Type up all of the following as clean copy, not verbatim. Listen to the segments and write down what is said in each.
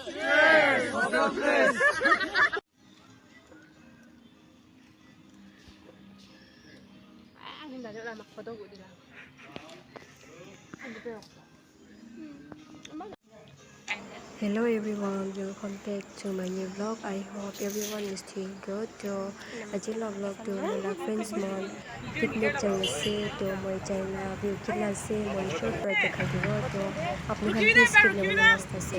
Cheers! God bless! Anh đã được làm mặc photo của đi làm. Anh được không? Hello everyone, welcome back to my new vlog. I hope everyone is doing good. To ajila vlog to my friends mon picnic chang se to moi chang view kila se mon show पर दिखाई दियो तो अपने घर की skip level रास्ता से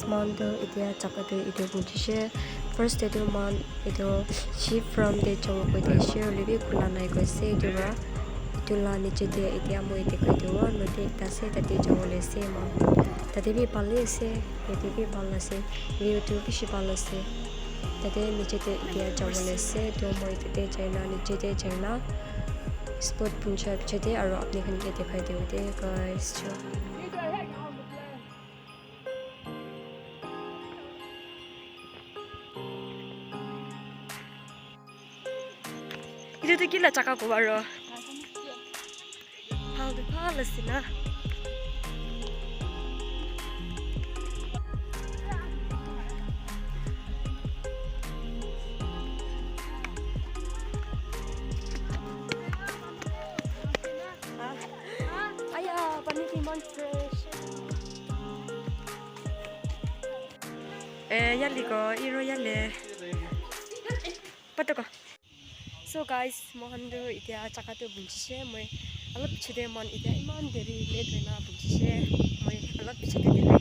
Mondo idia chakatu idio bunjishe first idio mon idio ship from the chong ko de share libi kula nai ko se dura tula ni chete idia mo ite ko dio no de ta se ta de chong le se mo ta de bi palle se ite bi palle se youtube bi shi palle se ta de ni chete idia chong le se do mo ite de china ni chete china spot punjab chete aro apne khan ke dikhai dio de guys cho 이래도 길라 작아고 말어. 하우드 팔았으나. 아야, 바니티 몬스트레이션. 얄리고 이로 얄레. 빠뜨거. So guys, mohandu itia chakatu bunjise moi alap chide mon itia iman deri late na bunjise moi alap chide de lai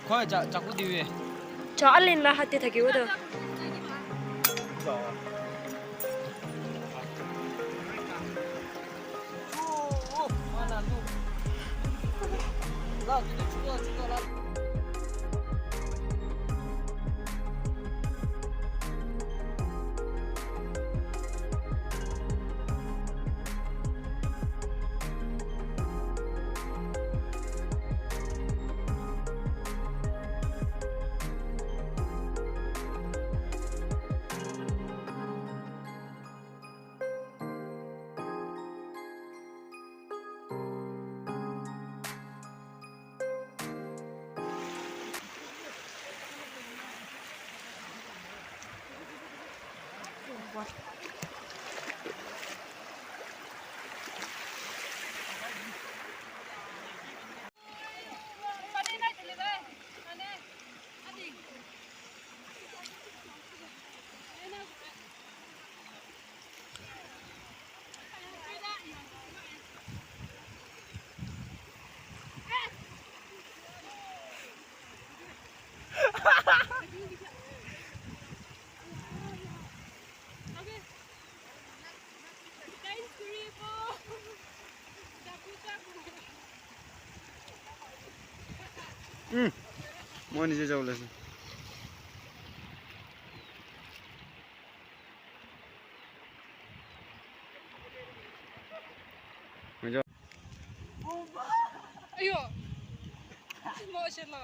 거기 자꾸 뒤에. 저 알린라 할때 되게 오더. 나 근데 죽어라. মই নিজে যাব ওলাইছোঁ Ayo. Mau siapa?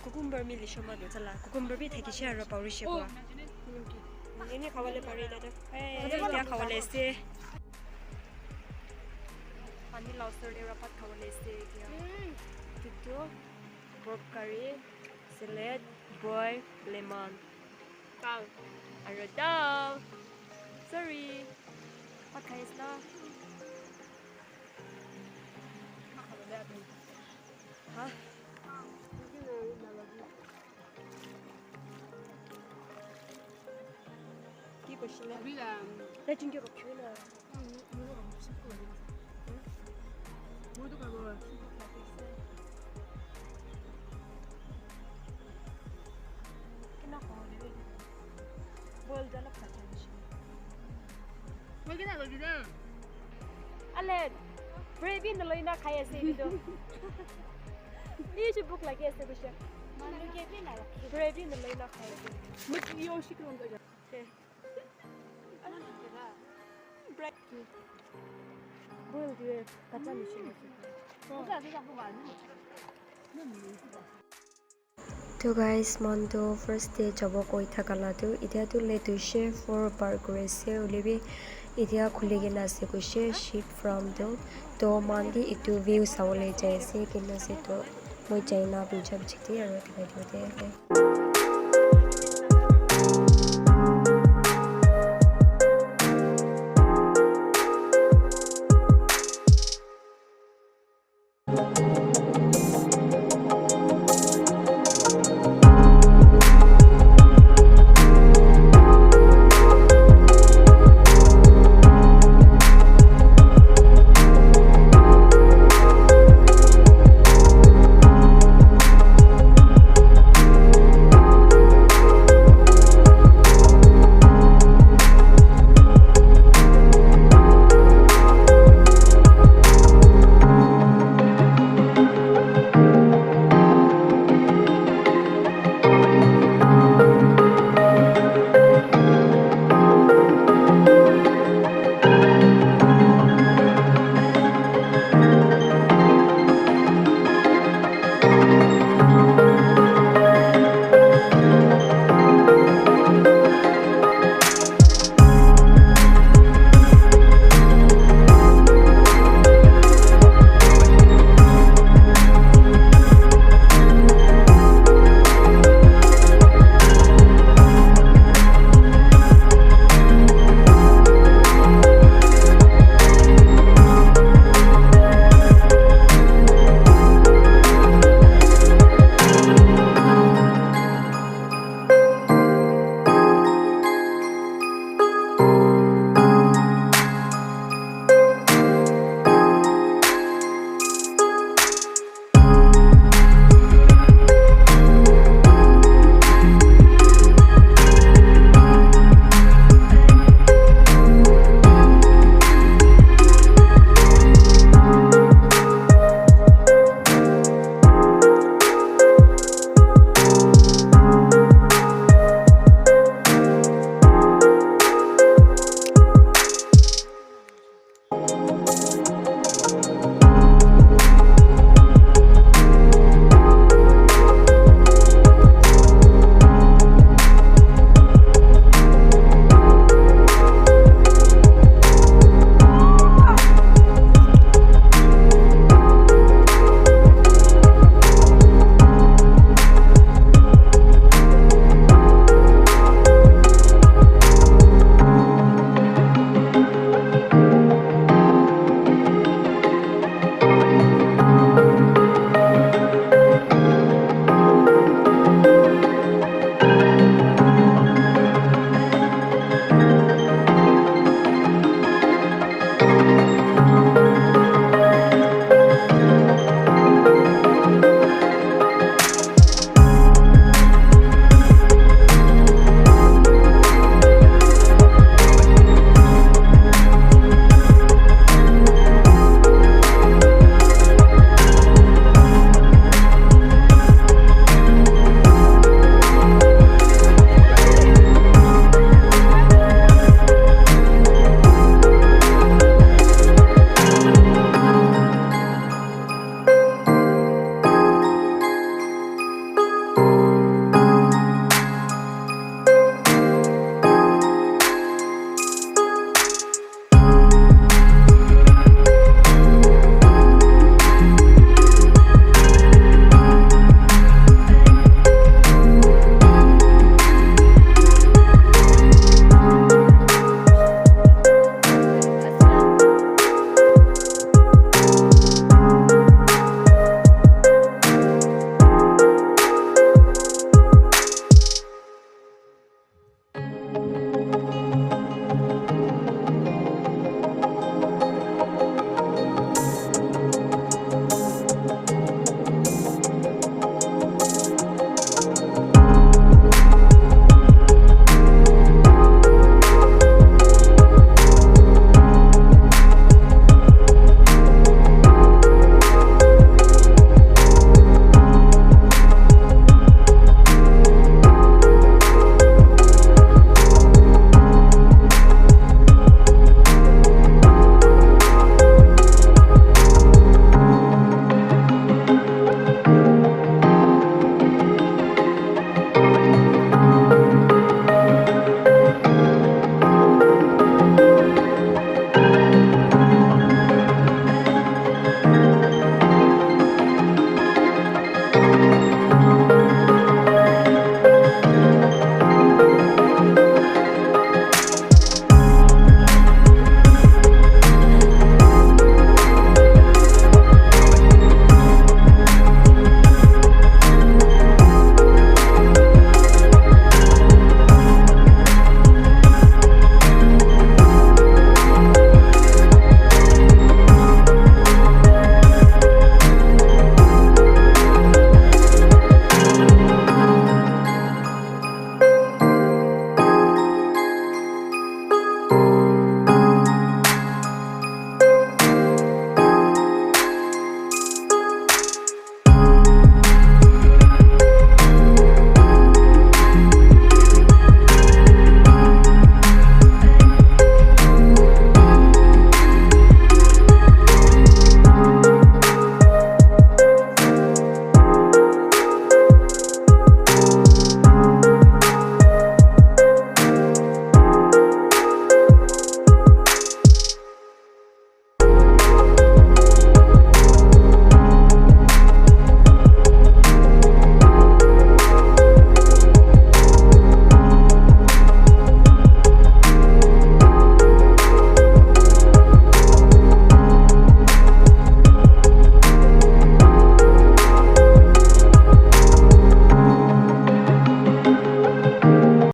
Cucumber mili shoma do chala cucumber bi thaki share pa ri she kwa ini khawale pare dada dia khawale se pani lobster de rapat khawale se dia tito pork curry salad boy lemon dal aro dal sorry what khais na ha Bilang. 나 진짜 없구나. 모두가 뭐 Kena kau ni. Bol dalam kacang sih. Bagaimana begitu? Alan, Brave ni loina kaya sih itu. Ini cukup lagi es tu Mana kepi lah. Brave ni loina kaya sih. Mesti yosi kerana tu. Brave. Bol dia kacang sih. तो guys मन तो first day जब कोई था कला तो इधर तो ले तो शेयर फॉर बर्गर से उले भी इधर खुले के ना से कुछ शिप फ्रॉम तो मान दी एक तो व्यू सावले जैसे कि ना से तो मुझे ना भी जब चिते और दिखाई देते हैं